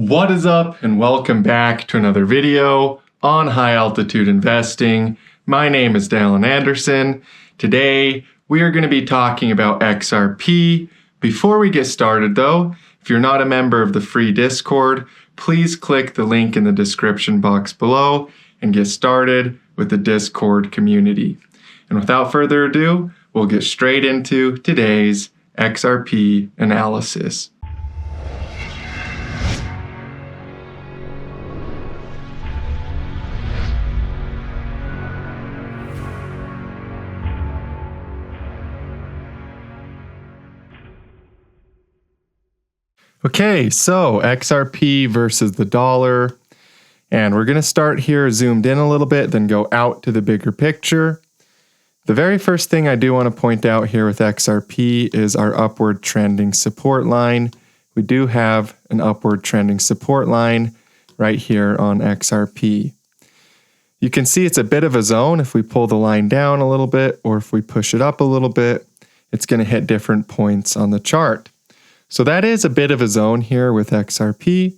What is up, and welcome back to another video on high altitude investing. My name is Dallin Anderson. Today we are going to be talking about XRP. Before we get started though, if you're not a member of the free Discord, please click the link in the description box below and get started with the Discord community. And without further ado, we'll get straight into today's XRP analysis. Okay, so XRP versus the dollar, and we're going to start here zoomed in a little bit, then go out to the bigger picture. The very first thing I do want to point out here with XRP is our upward trending support line. We do have an upward trending support line right here on XRP. You can see it's a bit of a zone. If we pull the line down a little bit or if we push it up a little bit, it's going to hit different points on the chart. So that is a bit of a zone here with XRP,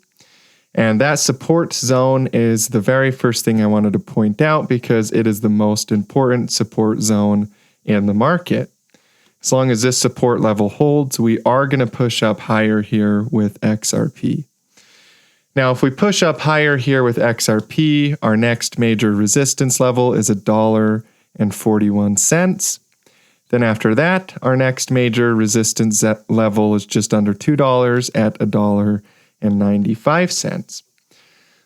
and that support zone is the very first thing I wanted to point out because it is the most important support zone in the market. As long as this support level holds, we are going to push up higher here with XRP. Now, if we push up higher here with XRP, our next major resistance level is $1.41. Then after that, our next major resistance level is just under $2 at $1.95.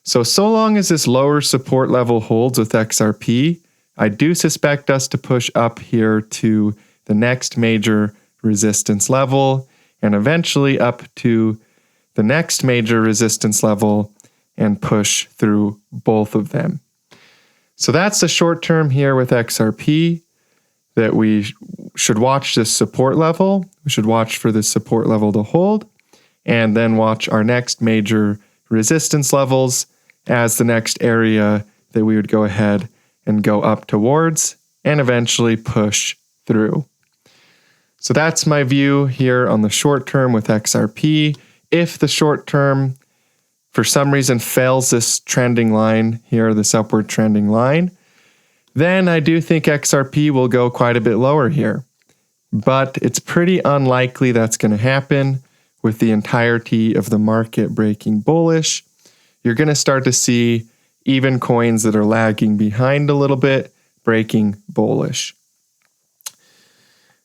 So long as this lower support level holds with XRP, I do suspect us to push up here to the next major resistance level and eventually up to the next major resistance level and push through both of them. So that's the short term here with XRP. That we should watch this support level. We should watch for this support level to hold and then watch our next major resistance levels as the next area that we would go ahead and go up towards and eventually push through. So that's my view here on the short term with XRP. If the short term for some reason fails this trending line here, this upward trending line, then I do think XRP will go quite a bit lower here. But it's pretty unlikely that's going to happen with the entirety of the market breaking bullish. You're going to start to see even coins that are lagging behind a little bit breaking bullish.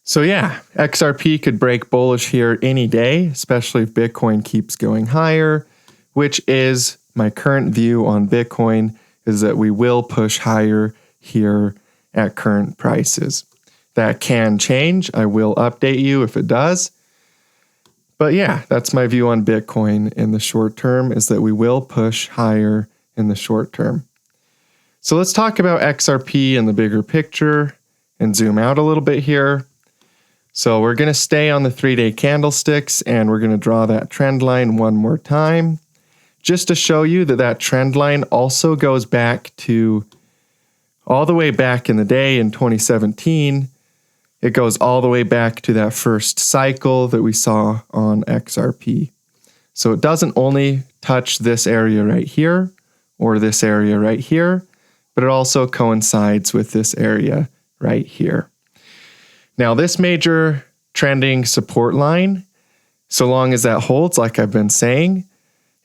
So yeah, XRP could break bullish here any day, especially if Bitcoin keeps going higher, which is my current view on Bitcoin, is that we will push higher here at current prices. That can change. I will update you if it does. But yeah, that's my view on Bitcoin in the short term, is that we will push higher in the short term. So let's talk about XRP in the bigger picture and zoom out a little bit here. So we're going to stay on the 3-day candlesticks and we're going to draw that trend line one more time just to show you that that trend line also goes back to all the way back in the day in 2017, it goes all the way back to that first cycle that we saw on XRP. So it doesn't only touch this area right here or this area right here, but it also coincides with this area right here. Now this major trending support line, so long as that holds, like I've been saying,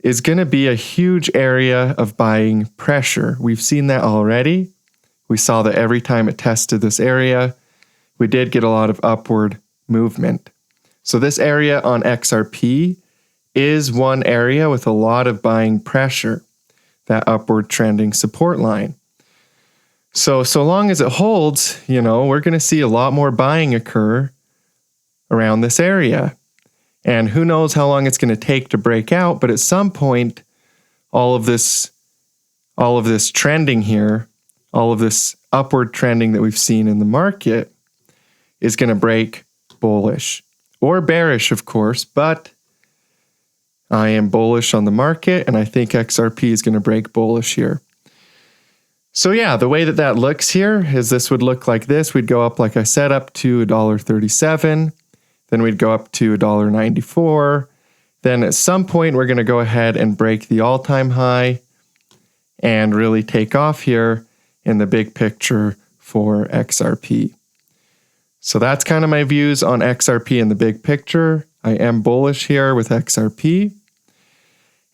is going to be a huge area of buying pressure. We've seen that already. We saw that every time it tested this area, we did get a lot of upward movement. So this area on XRP is one area with a lot of buying pressure, that upward trending support line. So long as it holds, we're going to see a lot more buying occur around this area. And who knows how long it's going to take to break out, but at some point, all of this trending here, all of this upward trending that we've seen in the market is going to break bullish or bearish, of course, but I am bullish on the market and I think XRP is going to break bullish here. So yeah, the way that looks here is this would look like this. We'd go up, like I said, up to $1.37. Then we'd go up to $1.94. Then at some point, we're going to go ahead and break the all-time high and really take off here in the big picture for XRP. So that's kind of my views on XRP in the big picture. I am bullish here with XRP.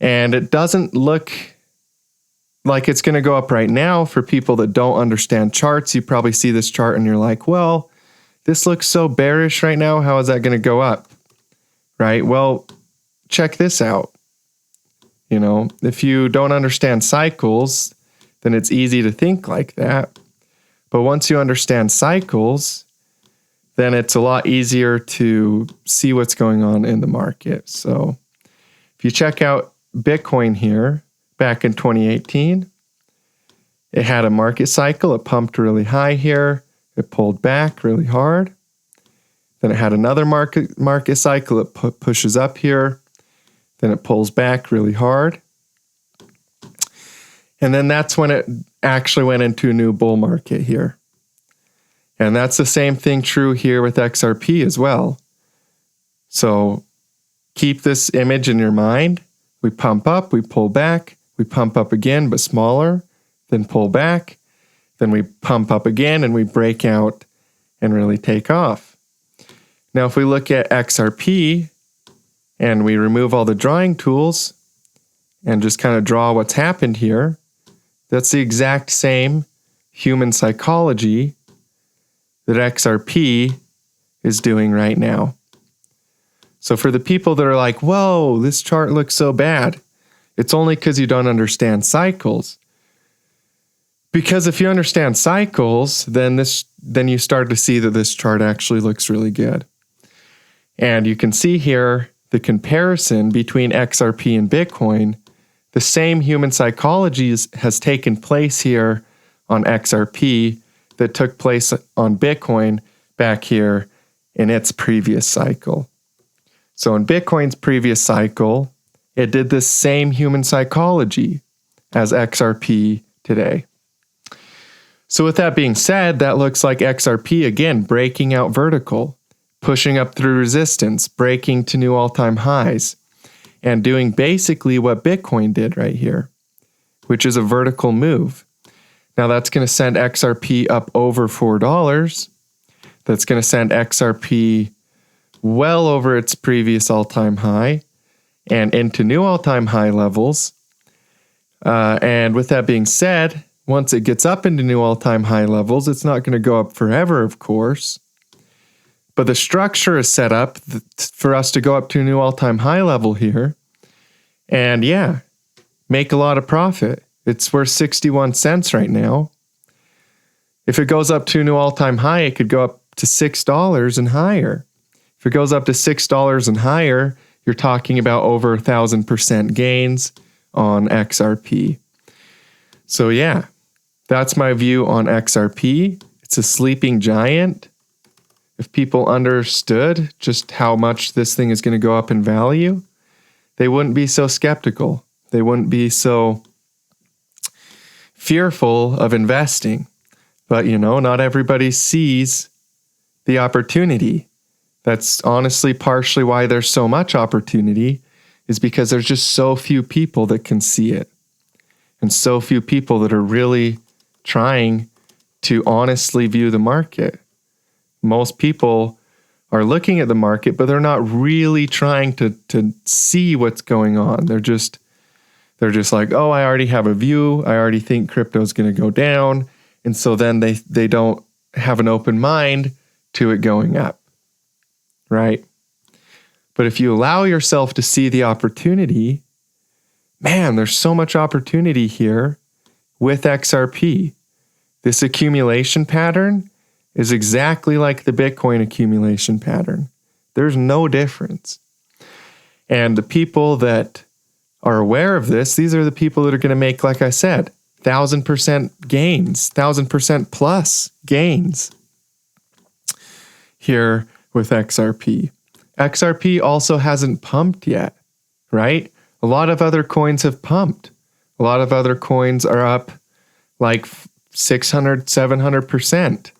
And it doesn't look like it's going to go up right now. For people that don't understand charts, you probably see this chart and you're like, well, this looks so bearish right now. How is that going to go up? Right? Well, check this out. You know, if you don't understand cycles, then it's easy to think like that. But once you understand cycles, then it's a lot easier to see what's going on in the market. So if you check out Bitcoin here, back in 2018, it had a market cycle. It pumped really high here. It pulled back really hard. Then it had another market cycle. It pushes up here. Then it pulls back really hard. And then that's when it actually went into a new bull market here. And that's the same thing true here with XRP as well. So keep this image in your mind. We pump up, we pull back, we pump up again, but smaller, then pull back, then we pump up again and we break out and really take off. Now, if we look at XRP and we remove all the drawing tools and just kind of draw what's happened here, that's the exact same human psychology that XRP is doing right now. So for the people that are like, whoa, this chart looks so bad, it's only because you don't understand cycles. Because if you understand cycles, then you start to see that this chart actually looks really good. And you can see here the comparison between XRP and Bitcoin. The same human psychology has taken place here on XRP that took place on Bitcoin back here in its previous cycle. So in Bitcoin's previous cycle, it did the same human psychology as XRP today. So with that being said, that looks like XRP again breaking out vertical, pushing up through resistance, breaking to new all-time highs, and doing basically what Bitcoin did right here, which is a vertical move. Now that's going to send XRP up over $4. That's going to send XRP well over its previous all-time high and into new all-time high levels. And with that being said, once it gets up into new all-time high levels, it's not going to go up forever, of course. But the structure is set up for us to go up to a new all-time high level here. And yeah, make a lot of profit. It's worth 61 cents right now. If it goes up to a new all-time high, it could go up to $6 and higher. If it goes up to $6 and higher, you're talking about over 1,000% gains on XRP. So yeah, that's my view on XRP. It's a sleeping giant. If people understood just how much this thing is going to go up in value, they wouldn't be so skeptical. They wouldn't be so fearful of investing. But, not everybody sees the opportunity. That's honestly partially why there's so much opportunity, is because there's just so few people that can see it. And so few people that are really trying to honestly view the market. Most people are looking at the market, but they're not really trying to see what's going on. They're just like, oh, I already have a view. I already think crypto is going to go down. And so then they don't have an open mind to it going up, right? But if you allow yourself to see the opportunity, man, there's so much opportunity here with XRP. This accumulation pattern is exactly like the Bitcoin accumulation pattern. There's no difference. And the people that are aware of this, these are the people that are going to make, like I said, 1,000% gains, 1,000% plus gains here with XRP. XRP also hasn't pumped yet, right? A lot of other coins have pumped. A lot of other coins are up like 600, 700%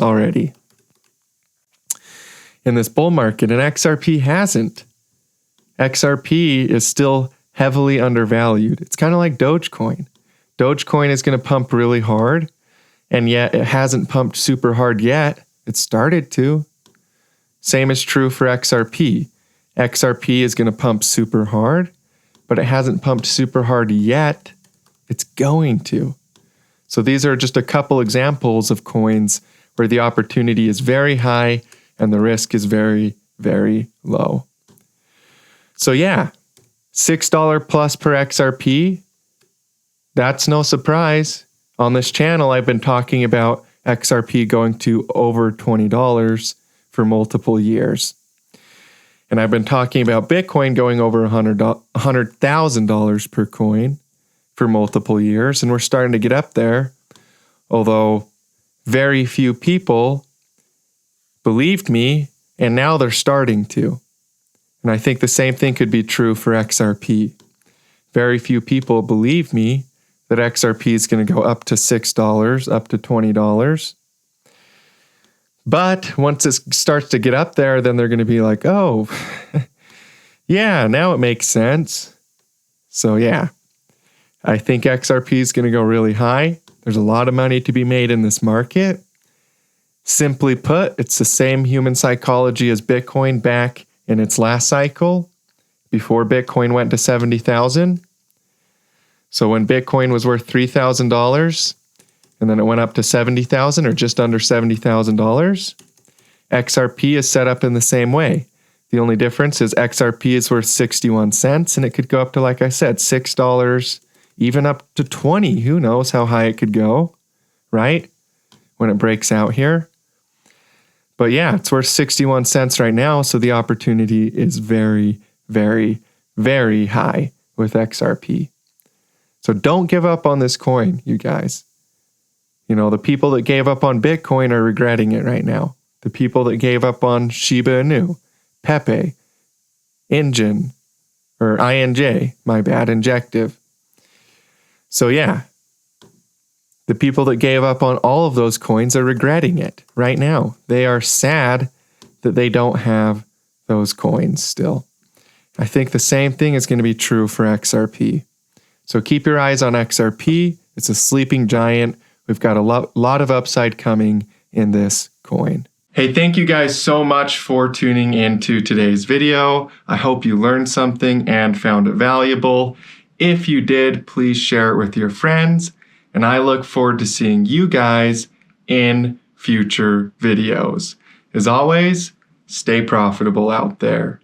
already in this bull market, and XRP hasn't. XRP is still heavily undervalued. It's kind of like Dogecoin. Dogecoin is going to pump really hard, and yet it hasn't pumped super hard yet. It started to. Same is true for XRP. XRP is going to pump super hard, but it hasn't pumped super hard yet. It's going to. So these are just a couple examples of coins where the opportunity is very high and the risk is very, very low. So yeah, $6 plus per XRP. That's no surprise. On this channel, I've been talking about XRP going to over $20 for multiple years. And I've been talking about Bitcoin going over $100,000 per coin for multiple years. And we're starting to get up there, although very few people believed me, and now they're starting to. And I think the same thing could be true for XRP. Very few people believe me that XRP is going to go up to $6, up to $20. But once it starts to get up there, then they're going to be like, oh, yeah, now it makes sense. So yeah, I think XRP is going to go really high. There's a lot of money to be made in this market. Simply put, it's the same human psychology as Bitcoin back in its last cycle, before Bitcoin went to 70,000. So when Bitcoin was worth $3,000, and then it went up to 70,000 or just under $70,000, XRP is set up in the same way. The only difference is XRP is worth 61 cents, and it could go up to, like I said, $6, even up to 20. Who knows how high it could go, right? When it breaks out here. But yeah, it's worth 61 cents right now, so the opportunity is very, very, very high with XRP. So don't give up on this coin, you guys. You know, the people that gave up on Bitcoin are regretting it right now. The people that gave up on Shiba Inu, Pepe, Injective, Injective. So yeah, the people that gave up on all of those coins are regretting it right now. They are sad that they don't have those coins still. I think the same thing is going to be true for XRP. So keep your eyes on XRP. It's a sleeping giant. We've got a lot of upside coming in this coin. Hey, thank you guys so much for tuning into today's video. I hope you learned something and found it valuable. If you did, please share it with your friends. And I look forward to seeing you guys in future videos. As always, stay profitable out there.